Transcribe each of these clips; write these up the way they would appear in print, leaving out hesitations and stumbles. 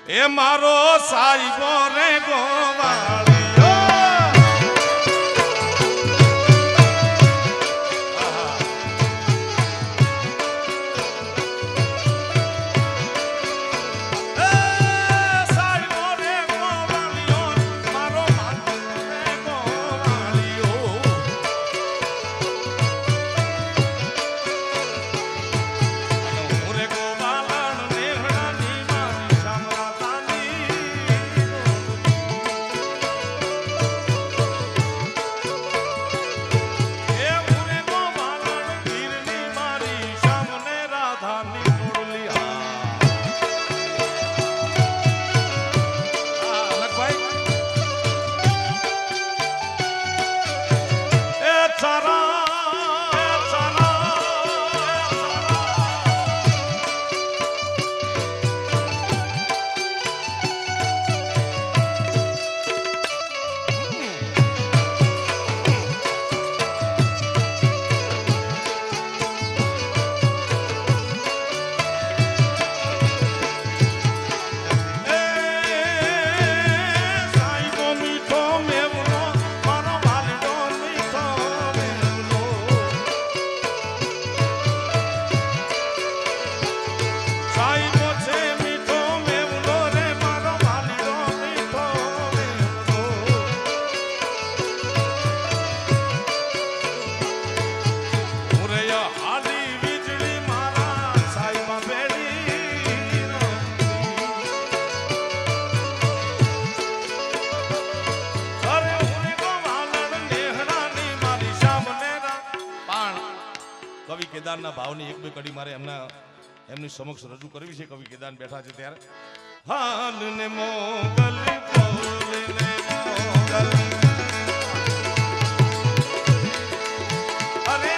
એ મારો સાઈબો રે ગોવાળિયો કવિ કેદારના ભાવની એક બે કડી મારે એમની સમક્ષ રજૂ કરવી છે. કવિ કેદાર બેઠા છે ત્યારે હાલ ને મોગલ બોલ ને મોગલ અરે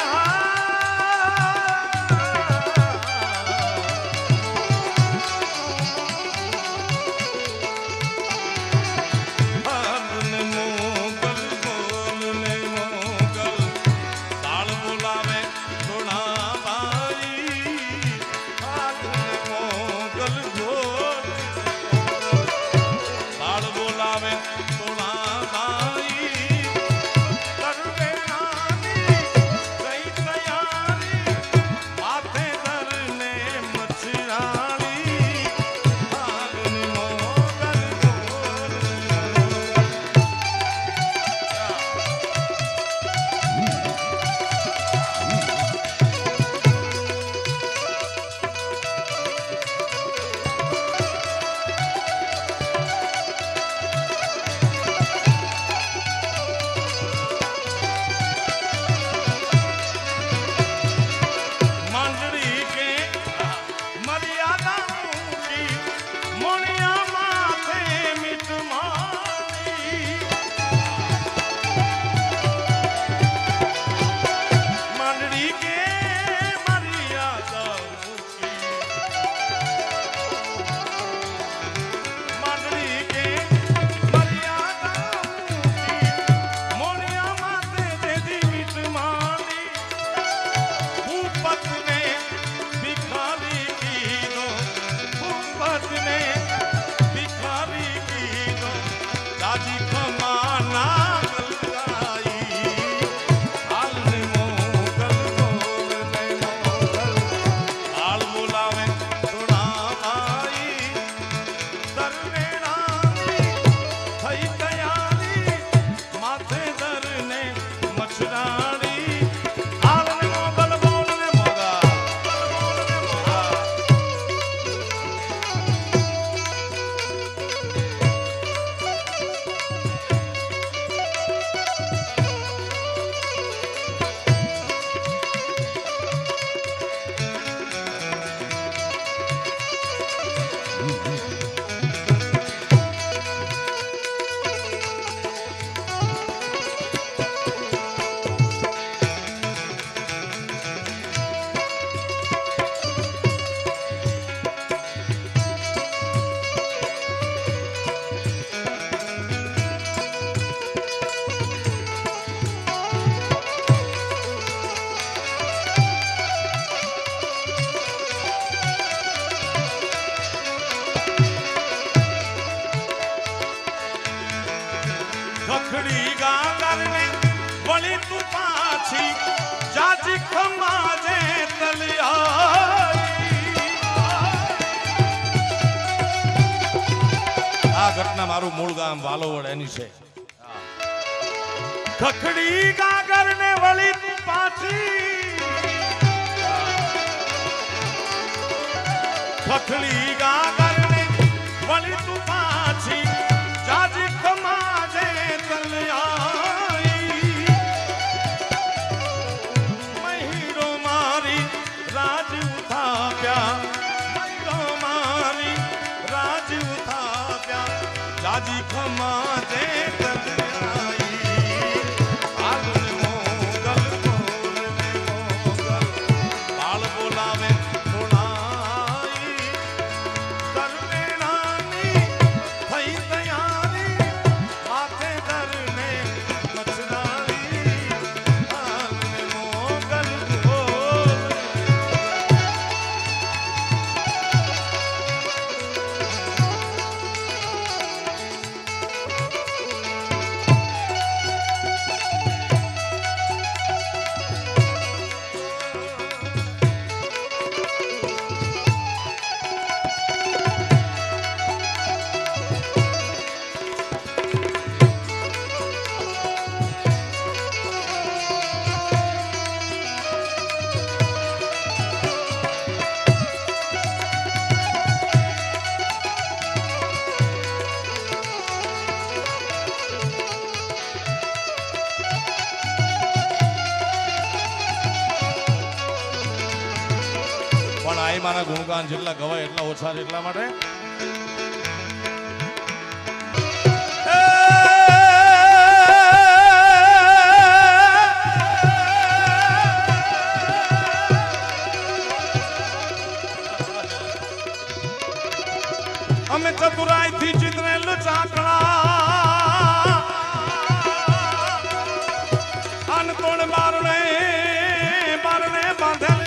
ખમાજે તલિયાઈ. આ ઘટના મારું મૂળ ગામ વાલોવડ એની છે. ખખડી ગાગર ને વળી તું પાછી, ખખડી ગાગર ને વળી તું પાછી, જાજી ખમાજે તલિયાઈ. મહિરો મારી રાજ ઉથાપ્યા, મહિરો મારી રાજ ઉથાપ્યા, જાજી ખમાજે તલિયાઈ. પણ આઈ મારા ગુણગાન જેટલા ગવાય એટલા ઓછા છે. એટલા માટે અમે ચતુરાઈથી ચિતરેલ ચાકડા અનતોડ બારણે બારણે બાંધેલ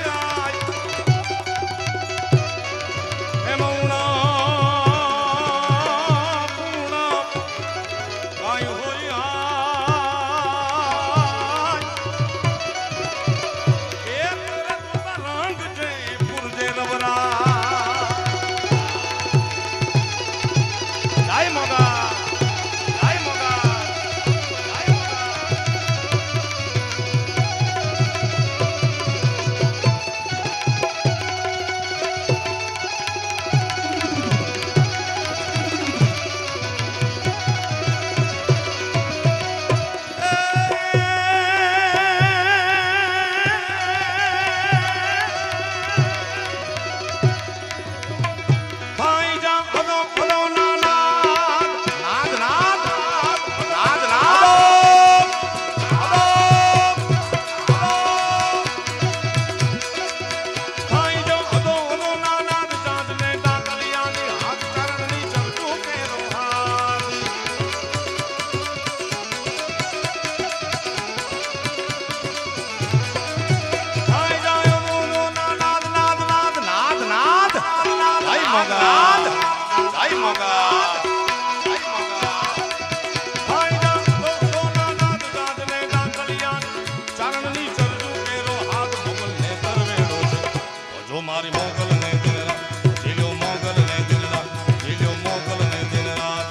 મારી મોગલ ને દિન રાત જીલ્યો મોગલ ને દિન રાત જીલ્યો મોગલ ને દિન રાત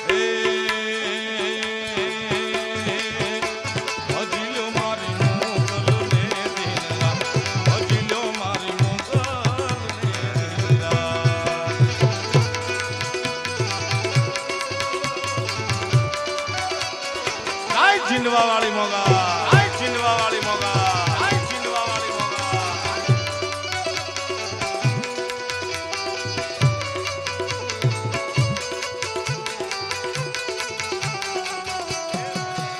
એ જીલ્યો મારી મોગલ ને દિન રાત જીલ્યો મારી મોગલ ને દિન રાત. કાઈ જીંડવા વાળી મોગા